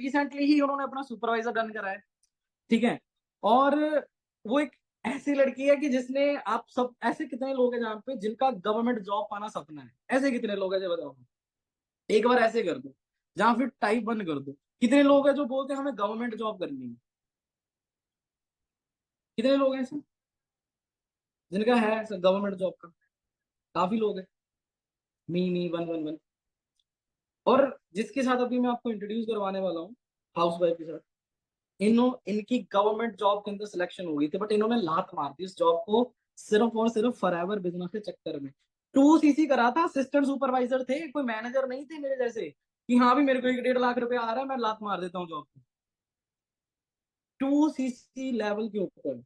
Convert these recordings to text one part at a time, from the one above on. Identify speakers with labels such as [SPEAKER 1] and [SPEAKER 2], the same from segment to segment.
[SPEAKER 1] Recently ही उन्होंने अपना supervisor done करा है, ठीक है। और वो एक ऐसी लड़की है कि जिसने, आप सब ऐसे कितने लोग हैं जहाँ पे जिनका गवर्नमेंट जॉब पाना सपना है, ऐसे कितने लोग हैं जो बताओ। एक बार ऐसे कर दो, जहाँ फिर टाइप बंद कर दो, कितने लोग हैं जो बोलते हैं हमें गवर्नमेंट जॉब करनी है, कितने लोग हैं ऐसे जिनका है गवर्नमेंट जॉब का? काफी लोग हैं। मी वन वन वन। और जिसके साथ अभी मैं आपको इंट्रोड्यूस करवाने वाला हूँ, हाउस वाइफ के साथ, इनकी गवर्नमेंट जॉब के अंदर सिलेक्शन हो गई थी, बट इन्होंने लात मार दी इस जॉब को, सिर्फ और सिर्फ फॉरएवर बिजनेस के चक्कर में। 2 सीसी करा था, असिस्टेंट सुपरवाइजर थे, कोई मैनेजर नहीं थे मेरे जैसे कि हाँ भी मेरे को 1-1.5 लाख रुपया आ रहा है मैं लात मार देता हूँ जॉब को। 2 सीसी लेवल के ऊपर।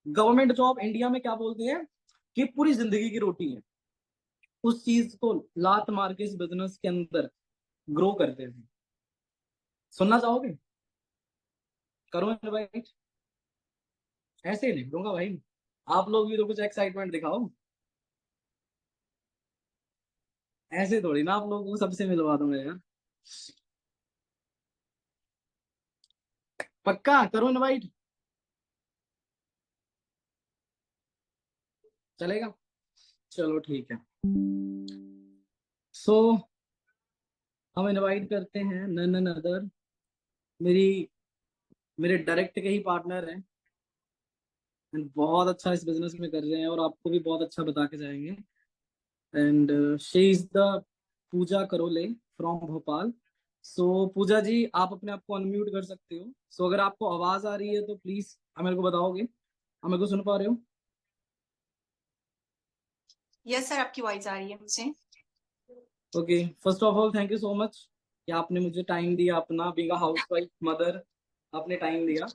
[SPEAKER 1] गवर्नमेंट जॉब इंडिया में क्या बोलते हैं कि पूरी जिंदगी की रोटी है, उस चीज को लात मार के इस बिजनेस के अंदर ग्रो करते थे। सुनना चाहोगे? करो इनवाइट। ऐसे ही नहीं दूंगा भाई, आप लोग भी तो कुछ एक्साइटमेंट दिखाओ। ऐसे थोड़ी ना आप लोगों को सबसे मिलवा दूंगा यार। पक्का करो इनवाइट। चलेगा? चलो ठीक है। सो हम इनवाइट करते हैं नन अदर, मेरी मेरे डायरेक्ट के ही पार्टनर हैं, एंड बहुत अच्छा इस बिजनेस में कर रहे हैं और आपको भी बहुत अच्छा बता के जाएंगे। And she is the Pooja Karole from Bhopal. So Pooja ji, आप अपने आप को अनम्यूट कर सकते हो। सो अगर आपको आवाज आ रही है तो प्लीज आप मेरे को बताओगे, आप मेरे को सुन पा रहे हो?
[SPEAKER 2] यस सर, आपकी वॉइस आ रही है मुझे।
[SPEAKER 1] Okay, first of all thank you so much कि आपने मुझे टाइम दिया, अपना बीइंग अ हाउसवाइफ मदर आपने टाइम दिया।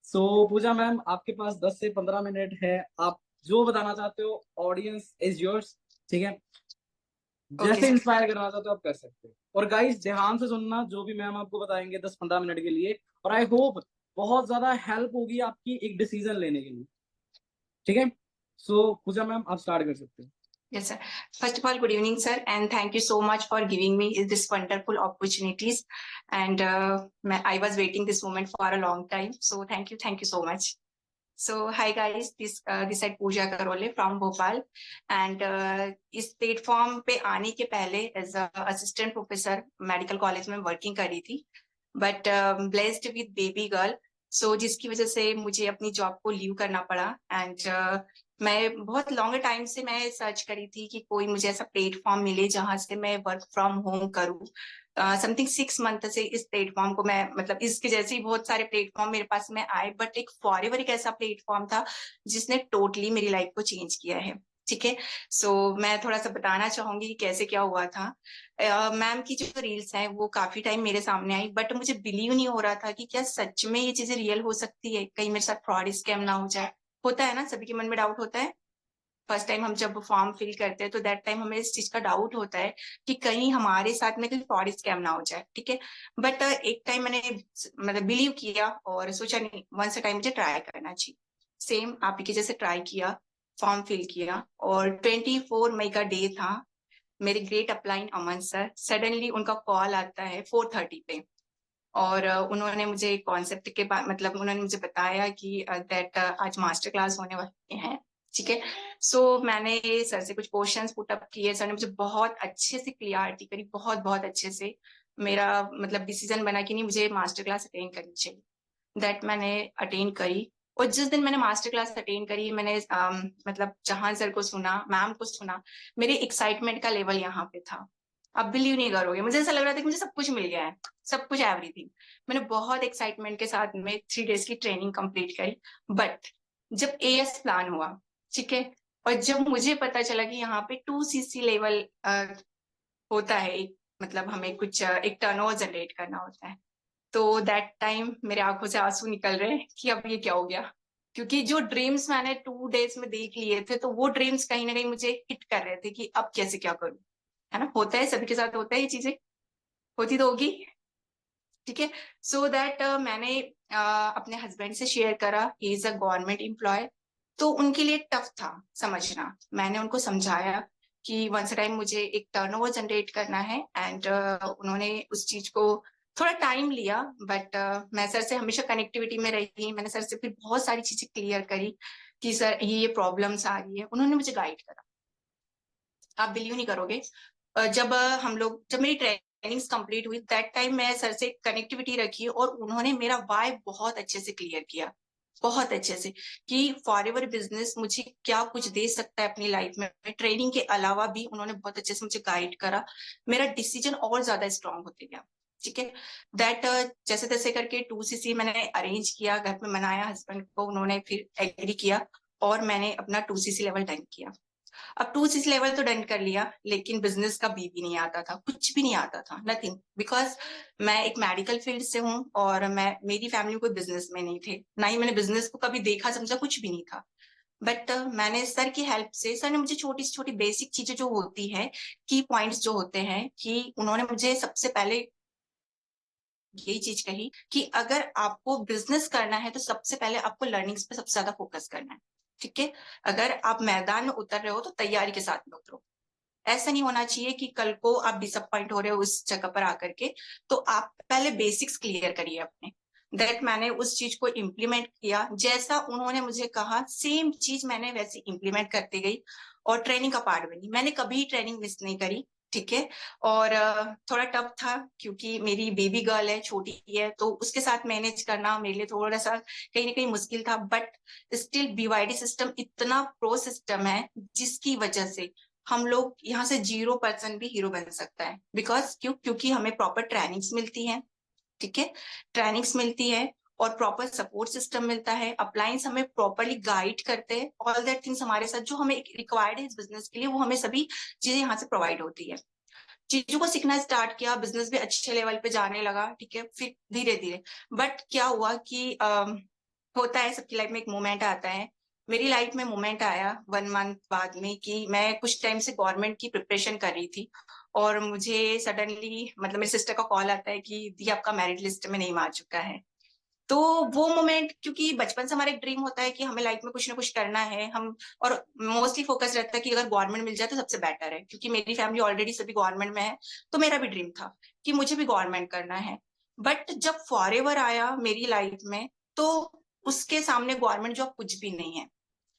[SPEAKER 1] सो पूजा मैम, आपके पास 10 से 15 मिनट है, आप जो बताना चाहते हो, ऑडियंस इज योर्स, ठीक है।
[SPEAKER 2] ओके
[SPEAKER 1] जैसे
[SPEAKER 2] सर।
[SPEAKER 1] इंस्पायर करना चाहते हो आप कर सकते हो। और गाइस ध्यान से सुनना जो भी मैम आपको बताएंगे 10-15 मिनट के लिए, और आई होप बहुत ज्यादा हेल्प होगी आपकी एक डिसीजन लेने के लिए, ठीक है। सो पूजा मैम आप स्टार्ट कर सकते हो।
[SPEAKER 2] Yes, sir. First of all, good evening, sir, and thank you so much for giving me this wonderful opportunities. And I was waiting this moment for a long time. So thank you so much. So hi guys, this is Pooja Karole from Bhopal, and इस platform पे आने के पहले as assistant professor medical college में working करी थी, but blessed with baby girl, so जिसकी वजह से मुझे अपनी जॉब को लीव करना पड़ा। एंड मैं बहुत लॉन्ग टाइम से मैं सर्च करी थी कि कोई मुझे ऐसा प्लेटफॉर्म मिले जहां से मैं वर्क फ्रॉम होम करूँ। समथिंग 6 मंथ से इस प्लेटफॉर्म को मैं, मतलब इसके जैसे ही बहुत सारे प्लेटफॉर्म मेरे पास में आए, बट एक फॉरएवर एक ऐसा प्लेटफॉर्म था जिसने टोटली मेरी लाइफ को चेंज किया है। ठीक है, सो मैं थोड़ा सा बताना चाहूंगी कि कैसे क्या हुआ था। मैम की जो रील्स हैं वो काफी टाइम मेरे सामने आई, बट मुझे बिलीव नहीं हो रहा था कि क्या सच में ये चीजें रियल हो सकती है, कहीं मेरे साथ फ्रॉड स्कैम ना हो जाए। होता है ना, सभी के मन में डाउट होता है। फर्स्ट टाइम हम जब फॉर्म फिल करते हैं तो दैट टाइम हमें इस चीज का डाउट होता है कि कहीं हमारे साथ में कोई फ्रॉड स्कैम ना हो जाए। ठीक है, बट एक टाइम मैंने मतलब बिलीव किया और सोचा नहीं, वंस टाइम मुझे ट्राई करना चाहिए। सेम आप ही के जैसे ट्राई किया, फॉर्म फिल किया, और 24 मई का डे था। मेरे ग्रेट अपलाइन अमन सर, सडनली उनका कॉल आता है 4:30 पे, और उन्होंने मुझे कॉन्सेप्ट के बाद, मतलब उन्होंने मुझे बताया कि दैट आज मास्टर क्लास होने वाले हैं। ठीक है, सो मैंने सर से कुछ क्वेश्चंस पुट अप किए, सर ने मुझे बहुत अच्छे से क्लियरिटी करी, बहुत बहुत अच्छे से। मेरा मतलब डिसीजन बना कि नहीं, मुझे मास्टर क्लास अटेंड करनी चाहिए। दैट मैंने अटेंड करी, और जिस दिन मैंने मास्टर क्लास अटेंड करी, मैंने मतलब जहां सर को सुना, मैम को सुना, मेरे एक्साइटमेंट का लेवल यहाँ पे था। आप बिलीव नहीं करोगे, मुझे ऐसा लग रहा था कि मुझे सब कुछ मिल गया है, सब कुछ एवरीथिंग। मैंने बहुत एक्साइटमेंट के साथ में 3 डेज की ट्रेनिंग कंप्लीट करी। बट जब एएस प्लान हुआ, ठीक है, और जब मुझे पता चला कि यहाँ पे 2 सीसी लेवल होता है, एक मतलब हमें कुछ एक टर्नओवर जनरेट करना होता है, तो दैट टाइम मेरे आंखों से आंसू निकल रहे हैं कि अब ये क्या हो गया। क्योंकि जो ड्रीम्स मैंने 2 डेज में देख लिए थे, तो वो ड्रीम्स कहीं ना कहीं मुझे हिट कर रहे थे कि अब कैसे क्या करूं। है ना, होता है, सभी के साथ होता है ये चीजें, होती तो होगी। ठीक है, सो दैट मैंने अपने हस्बैंड से शेयर करा, he is a government employ, तो उनके लिए टफ था समझना। मैंने उनको समझाया कि वंस टाइम मुझे एक टर्नओवर जनरेट करना है, एंड उन्होंने उस चीज को थोड़ा टाइम लिया, बट मैं सर से हमेशा कनेक्टिविटी में रही। मैंने सर से फिर बहुत सारी चीजें क्लियर करी कि सर ये प्रॉब्लम्स आ रही है। उन्होंने मुझे गाइड करा। आप बिलीव नहीं करोगे, जब मेरी ट्रेनिंग्स कंप्लीट हुई, दैट टाइम मैं सर से कनेक्टिविटी रखी और उन्होंने मेरा वाई बहुत अच्छे से क्लियर किया, बहुत अच्छे से, कि फॉरएवर बिजनेस मुझे क्या कुछ दे सकता है अपनी लाइफ में। ट्रेनिंग के अलावा भी उन्होंने बहुत अच्छे से मुझे गाइड करा। मेरा डिसीजन और ज्यादा स्ट्रांग होते गया। ठीक है, दैट जैसे तैसे करके 2cc मैंने अरेंज किया, घर में मनाया हस्बैंड को, उन्होंने फिर एग्री किया और मैंने अपना 2cc लेवल डन किया। अब 2cc लेवल तो डन कर लिया, लेकिन बिजनेस का बी भी नहीं आता था, कुछ भी नहीं आता था, नथिंग। बिकॉज मैं एक मेडिकल फील्ड से हूँ और मेरी फैमिली कोई बिजनेस में नहीं थे, ना ही मैंने बिजनेस को कभी देखा समझा, कुछ भी नहीं था। बट मैंने सर की हेल्प से, सर ने मुझे छोटी से छोटी बेसिक चीजें जो होती है, की पॉइंट्स जो होते हैं, कि उन्होंने मुझे सबसे पहले यही चीज कही कि अगर आपको बिजनेस करना है तो सबसे पहले आपको लर्निंग्स पे सबसे ज्यादा फोकस करना है। ठीक है, अगर आप मैदान में उतर रहे हो तो तैयारी के साथ में उतरो। ऐसा नहीं होना चाहिए कि कल को आप डिसअपॉइंट हो रहे हो उस जगह पर आकर के। तो आप पहले बेसिक्स क्लियर करिए अपने। दैट मैंने उस चीज को इम्प्लीमेंट किया, जैसा उन्होंने मुझे कहा सेम चीज मैंने वैसे इम्प्लीमेंट करती गई और ट्रेनिंग का पार्ट बनी। मैंने कभी ट्रेनिंग मिस नहीं करी। ठीक है, और थोड़ा टफ था क्योंकि मेरी बेबी गर्ल है, छोटी है, तो उसके साथ मैनेज करना मेरे लिए थोड़ा सा कहीं ना कहीं मुश्किल था। बट स्टिल बीवाईडी सिस्टम इतना प्रो सिस्टम है जिसकी वजह से हम लोग यहाँ से 0% भी हीरो बन सकता है। बिकॉज क्योंकि हमें प्रॉपर ट्रेनिंग्स मिलती है। ठीक है, ट्रेनिंग्स मिलती है और प्रॉपर सपोर्ट सिस्टम मिलता है, अप्लायंस हमें प्रॉपरली गाइड करते हैं, ऑल दैट थिंग्स हमारे साथ जो हमें रिक्वायर्ड है इस बिजनेस के लिए, वो हमें सभी चीजें यहाँ से प्रोवाइड होती है। चीजों को सीखना स्टार्ट किया, बिजनेस भी अच्छे लेवल पे जाने लगा। ठीक है, फिर धीरे धीरे, बट क्या हुआ कि होता है सबकी लाइफ में, एक मोमेंट आता है। मेरी लाइफ में मोमेंट आया 1 मंथ बाद में कि मैं कुछ टाइम से गवर्नमेंट की प्रिपरेशन कर रही थी और मुझे सडनली मतलब मेरी सिस्टर का कॉल आता है कि दी आपका मेरिट लिस्ट में नेम आ चुका है। तो वो मोमेंट, क्योंकि बचपन से हमारा एक ड्रीम होता है कि हमें लाइफ में कुछ ना कुछ करना है, हम और मोस्टली फोकस रहता है कि अगर गवर्नमेंट मिल जाए तो सबसे बेटर है, क्योंकि मेरी फैमिली ऑलरेडी सभी गवर्नमेंट में है। तो मेरा भी ड्रीम था कि मुझे भी गवर्नमेंट करना है। बट जब फॉरएवर आया मेरी लाइफ में, तो उसके सामने गवर्नमेंट जॉब कुछ भी नहीं है,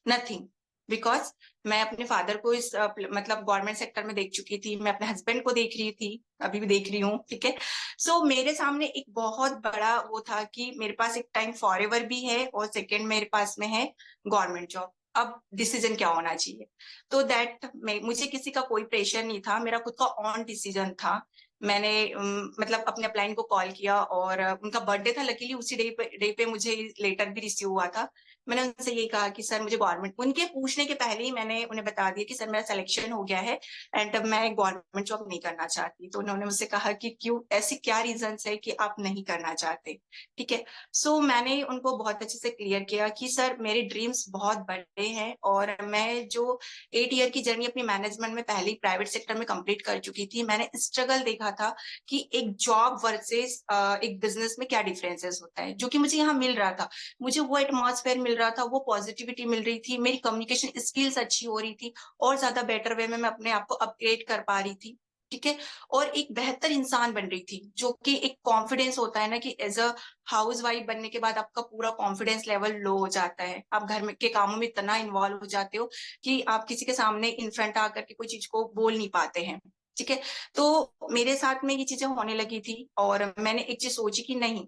[SPEAKER 2] नथिंग। बिकॉज मैं अपने फादर को इस मतलब गवर्नमेंट सेक्टर में देख चुकी थी, मैं अपने हस्बैंड को देख रही थी, अभी भी देख रही हूँ। ठीक है, सो मेरे सामने एक बहुत बड़ा वो था कि मेरे पास एक टाइम फॉरएवर भी है और सेकंड मेरे पास में है गवर्नमेंट जॉब। अब डिसीजन क्या होना चाहिए? तो दैट मुझे किसी का कोई प्रेशर नहीं था, मेरा खुद का ऑन डिसीजन था। मैंने मतलब अपने अपलाइन को कॉल किया और उनका बर्थडे था, लकीली उसी डे पे मुझे लेटर भी रिसीव हुआ था। मैंने उनसे यही कहा कि सर मुझे गवर्नमेंट, उनके पूछने के पहले ही मैंने उन्हें बता दिया कि सर मेरा सिलेक्शन हो गया है एंड अब मैं गवर्नमेंट जॉब नहीं करना चाहती। तो उन्होंने मुझसे कहा कि क्यों, ऐसी क्या रीजन है कि आप नहीं करना चाहते? ठीक है, सो मैंने उनको बहुत अच्छे से क्लियर किया कि सर मेरे ड्रीम्स बहुत बड़े हैं और मैं जो 8 ईयर की जर्नी अपनी मैनेजमेंट में पहले ही प्राइवेट सेक्टर में कंप्लीट कर चुकी थी, मैंने स्ट्रगल देखा था कि एक जॉब वर्सेस एक बिजनेस में क्या डिफरेंसेस होता है, जो कि मुझे यहाँ मिल रहा था। मुझे वो एटमॉस्फेयर मिल रहा था, वो पॉजिटिविटी मिल रही थी, मेरी कम्युनिकेशन स्किल्स अच्छी हो रही थी और ज्यादा बेटर वे में मैं अपने आप को अपग्रेड कर पा रही थी। ठीक है, और एक बेहतर इंसान बन रही थी, जो कि एक कॉन्फिडेंस होता है ना कि एज अ हाउस वाइफ बनने के बाद आपका पूरा कॉन्फिडेंस लेवल लो हो जाता है, आप घर में के कामों में इतना इन्वॉल्व हो जाते हो कि आप किसी के सामने इन फ्रंट आकर के कोई चीज को बोल नहीं पाते हैं। ठीक है, तो मेरे साथ में ये चीजें होने लगी थी और मैंने एक चीज सोची कि नहीं,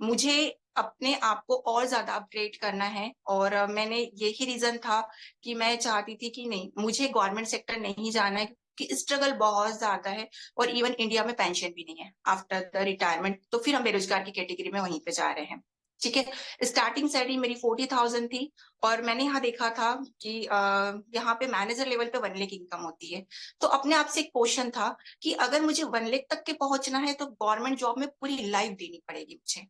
[SPEAKER 2] मुझे अपने आप को और ज्यादा अपग्रेड करना है। और मैंने यही रीजन था कि मैं चाहती थी कि नहीं, मुझे गवर्नमेंट सेक्टर नहीं जाना है कि स्ट्रगल बहुत ज्यादा है और इवन इंडिया में पेंशन भी नहीं है आफ्टर द रिटायरमेंट, तो फिर हम बेरोजगार की कैटेगरी में वहीं पे जा रहे हैं। ठीक है, स्टार्टिंग सैलरी मेरी 40,000 थी और मैंने यहाँ देखा था कि यहाँ पे मैनेजर लेवल पे 1 लाख इनकम होती है। तो अपने आप से एक क्वेश्चन था कि अगर मुझे 1 लाख तक के पहुंचना है तो गवर्नमेंट जॉब में पूरी लाइफ देनी पड़ेगी मुझे।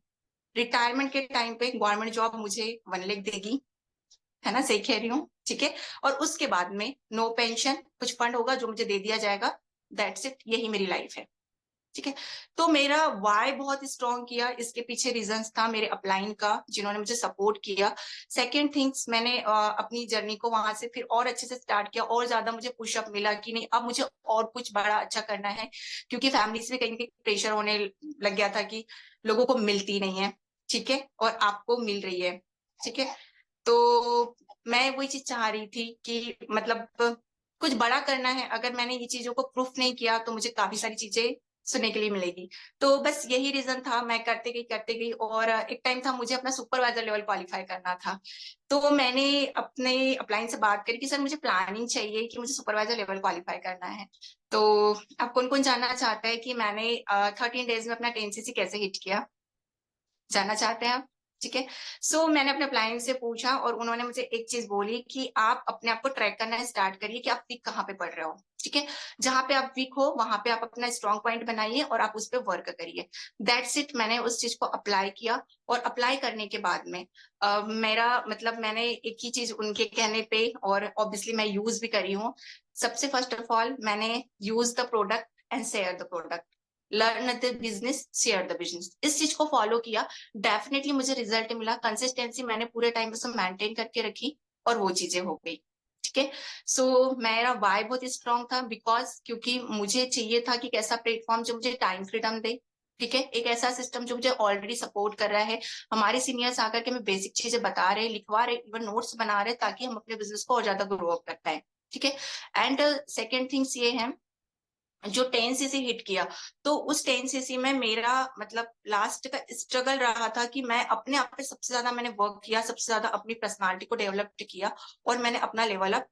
[SPEAKER 2] रिटायरमेंट के टाइम पे गवर्नमेंट जॉब मुझे 1 लाख देगी, है ना, सही कह रही हूँ? ठीक है, और उसके बाद में नो पेंशन, कुछ फंड होगा जो मुझे दे दिया जाएगा, दैट्स इट, यही मेरी लाइफ है। ठीक है। तो मेरा वाई बहुत स्ट्रॉन्ग किया, इसके पीछे रीजंस था मेरे अपलाइन का, जिन्होंने मुझे सपोर्ट किया। सेकंड थिंग्स, मैंने अपनी जर्नी को वहां से फिर और अच्छे से स्टार्ट किया, और ज्यादा मुझे पुशअप मिला कि नहीं अब मुझे और कुछ बड़ा अच्छा करना है, क्योंकि फैमिली से कहीं ना कहीं प्रेशर होने लग गया था कि लोगों को मिलती नहीं है, ठीक है, और आपको मिल रही है, ठीक है। तो मैं वही चीज चाह रही थी कि मतलब कुछ बड़ा करना है, अगर मैंने ये चीजों को प्रूफ नहीं किया तो मुझे काफी सारी चीजें सुनने के लिए मिलेगी। तो बस यही रीजन था, मैं करते गई, और एक टाइम था मुझे अपना सुपरवाइजर लेवल क्वालिफाई करना था। तो मैंने अपने अपलाइन से बात करी कि सर मुझे प्लानिंग चाहिए कि मुझे सुपरवाइजर लेवल क्वालिफाई करना है। तो अब कौन कौन जानना चाहता है कि मैंने 13 डेज में अपना 10cc कैसे हिट किया? जानना चाहते हैं आप? ठीक है। सो मैंने अपने क्लाइंट से पूछा, और उन्होंने मुझे एक चीज बोली कि आप अपने आप को ट्रैक करना स्टार्ट करिए कि आप वीक कहाँ पे पढ़ रहे हो, ठीक है। जहां पे आप वीक हो वहां पे आप अपना स्ट्रॉन्ग पॉइंट बनाइए और आप उस पर वर्क करिए। That's it. मैंने उस चीज को अप्लाई किया, और अप्लाई करने के बाद में मेरा मतलब मैंने एक ही चीज उनके कहने पे, और ऑब्वियसली मैं यूज भी करी हूँ। सबसे फर्स्ट ऑफ ऑल मैंने use the product and share the product, learn the business share the business, इस चीज को फॉलो किया। डेफिनेटली मुझे रिजल्ट मिला, कंसिस्टेंसी मैंने पूरे टाइम उसे मेंटेन करके रखी, और वो चीजें हो गई, ठीक है। सो मेरा वाई बहुत स्ट्रांग था, बिकॉज क्योंकि मुझे चाहिए था कि कैसा प्लेटफॉर्म जो मुझे टाइम फ्रीडम दे, ठीक है, एक ऐसा सिस्टम जो मुझे ऑलरेडी सपोर्ट कर रहा है। हमारे सीनियर्स आकर के हमें बेसिक चीजें बता रहे, लिखवा रहे, इवन नोट्स बना रहे, ताकि हम अपने बिजनेस को और ज्यादा ग्रो अप कर पाए, ठीक है। एंड सेकेंड थिंग्स ये है, जो 10cc हिट किया, तो उस 10cc में मेरा मतलब लास्ट का स्ट्रगल रहा था कि मैं अपने आप पे सबसे ज्यादा मैंने वर्क किया, सबसे ज्यादा अपनी पर्सनालिटी को डेवलप किया, और मैंने अपना लेवल अप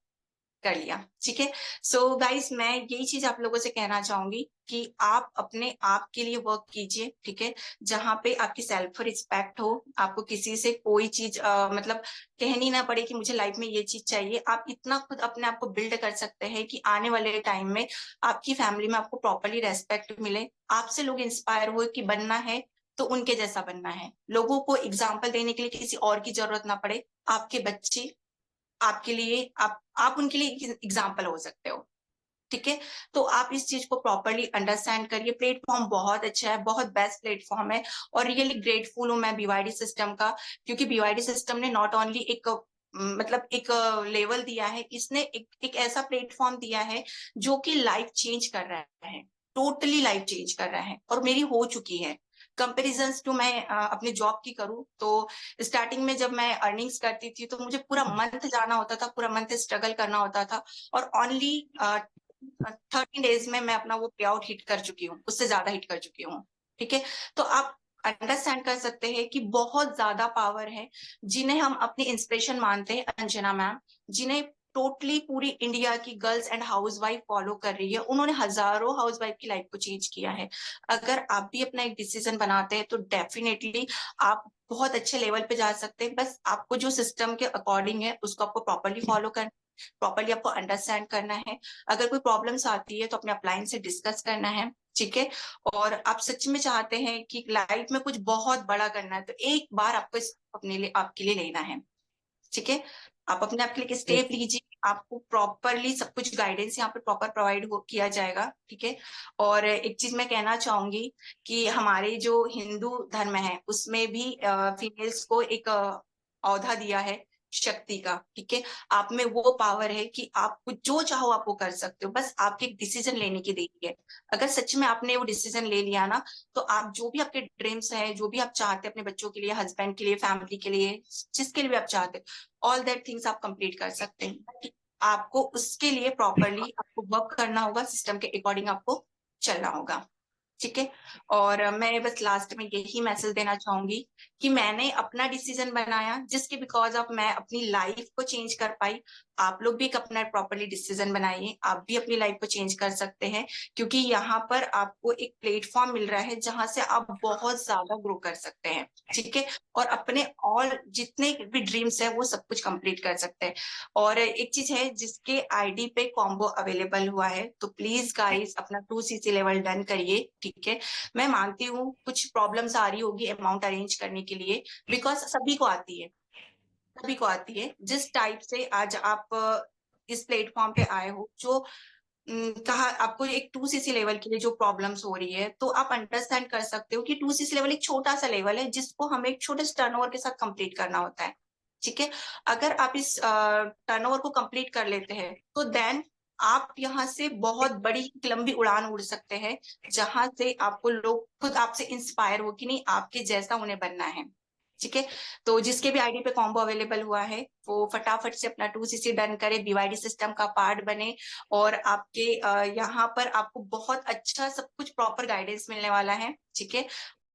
[SPEAKER 2] कर लिया, ठीक है। सो गाइस, मैं यही चीज आप लोगों से कहना चाहूंगी कि आप अपने आप के लिए वर्क कीजिए, ठीक है। जहां पे आपकी सेल्फ रिस्पेक्ट हो, आपको किसी से कोई चीज मतलब कहनी ना पड़े कि मुझे लाइफ में ये चीज चाहिए, आप इतना खुद अपने आप को बिल्ड कर सकते हैं कि आने वाले टाइम में आपकी फैमिली में आपको प्रॉपरली रेस्पेक्ट मिले, आपसे लोग इंस्पायर हो कि बनना है तो उनके जैसा बनना है, लोगों को एग्जाम्पल देने के लिए किसी और की जरूरत ना पड़े, आपके बच्चे आपके लिए आप उनके लिए एग्जाम्पल हो सकते हो, ठीक है। तो आप इस चीज को प्रॉपरली अंडरस्टैंड करिए। प्लेटफॉर्म बहुत अच्छा है, बहुत बेस्ट प्लेटफॉर्म है, और रियली ग्रेटफुल हूँ मैं बीवाईडी सिस्टम का, क्योंकि बीवाईडी सिस्टम ने नॉट ओनली एक मतलब एक लेवल दिया है, इसने एक ऐसा प्लेटफॉर्म दिया है जो कि लाइफ चेंज कर रहा है, टोटली लाइफ चेंज कर रहा है, और मेरी हो चुकी है। कंपेरिजन टू मैं अपने जॉब की करूँ तो स्टार्टिंग में जब मैं अर्निंग्स करती थी तो मुझे पूरा मंथ जाना होता था, पूरा मंथ स्ट्रगल करना होता था, और ओनली 13 डेज में मैं अपना वो पे आउट हिट कर चुकी हूँ, उससे ज्यादा हिट कर चुकी हूँ, ठीक है। तो आप अंडरस्टैंड कर सकते हैं कि बहुत ज्यादा पावर है, जिन्हें हम अपनी इंस्पिरेशन मानते हैं, अंजना मैम, जिन्हें टोटली पूरी इंडिया की गर्ल्स एंड हाउसवाइफ फॉलो कर रही है, उन्होंने हजारों हाउसवाइफ की लाइफ को चेंज किया है। अगर आप भी अपना एक डिसीजन बनाते हैं तो डेफिनेटली आप बहुत अच्छे लेवल पे जा सकते हैं। बस आपको जो सिस्टम के अकॉर्डिंग है उसको आपको प्रॉपरली फॉलो करना, प्रॉपरली आपको अंडरस्टैंड करना है। अगर कोई प्रॉब्लम्स आती है तो अपने अपलाइन से डिस्कस करना है, ठीक है। और आप सच में चाहते हैं कि लाइफ में कुछ बहुत बड़ा करना है तो एक बार आपको इस अपने लिए आपके लिए लेना है, ठीक है। आप अपने आप के लिए स्टेप लीजिए, आपको प्रॉपरली सब कुछ गाइडेंस यहाँ पे प्रॉपर प्रोवाइड हो किया जाएगा, ठीक है। और एक चीज मैं कहना चाहूंगी कि हमारे जो हिंदू धर्म है उसमें भी फीमेल्स को एक औधा दिया है शक्ति का, ठीक है। आप में वो पावर है कि आप जो चाहो आप वो कर सकते हो, बस आपके एक डिसीजन लेने की देरी है। अगर सच में आपने वो डिसीजन ले लिया ना, तो आप जो भी आपके ड्रीम्स है, जो भी आप चाहते हैं अपने बच्चों के लिए, हस्बैंड के लिए, फैमिली के लिए, जिसके लिए भी आप चाहते हैं, ऑल दैट थिंग्स आप कंप्लीट कर सकते हैं। आपको उसके लिए प्रॉपरली आपको वर्क करना होगा, सिस्टम के अकॉर्डिंग आपको चलना होगा, ठीक है। और मैं बस लास्ट में यही मैसेज देना चाहूंगी कि मैंने अपना डिसीजन बनाया, जिसके बिकॉज ऑफ मैं अपनी लाइफ को चेंज कर पाई। आप लोग भी एक अपना प्रॉपरली डिसीजन बनाइए, आप भी अपनी लाइफ को चेंज कर सकते हैं, क्योंकि यहाँ पर आपको एक प्लेटफॉर्म मिल रहा है जहां से आप बहुत ज्यादा ग्रो कर सकते हैं, ठीक है। और अपने और जितने भी ड्रीम्स है वो सब कुछ कंप्लीट कर सकते हैं। और एक चीज है, जिसके आईडी पे कॉम्बो अवेलेबल हुआ है, तो प्लीज गाइस अपना 2cc लेवल डन करिए, ठीक है। मैं मानती हूँ कुछ प्रॉब्लम्स आ रही होगी अमाउंट अरेंज करने के लिए, बिकॉज सभी को आती है, सभी को आती है। जिस टाइप से आज आप इस प्लेटफॉर्म पे आए हो, जो कहा आपको एक 2cc लेवल के लिए जो प्रॉब्लम्स हो रही है, तो आप अंडरस्टैंड कर सकते हो कि 2cc लेवल एक छोटा सा लेवल है जिसको हमें एक छोटे से टर्नओवर के साथ कंप्लीट करना होता है। ठीक है, अगर आप इस टर्नओवर को कंप्लीट कर लेते हैं तो देन आप यहाँ से बहुत बड़ी एक लंबी उड़ान उड़ सकते हैं, जहां से आपको लोग खुद आपसे इंस्पायर हो कि नहीं आपके जैसा उन्हें बनना है। ठीक है, तो जिसके भी आईडी पे कॉम्बो अवेलेबल हुआ है वो फटाफट से अपना 2cc डन करे, बीवाईडी सिस्टम का पार्ट बने, और आपके यहाँ पर आपको बहुत अच्छा सब कुछ प्रॉपर गाइडेंस मिलने वाला है। ठीक है,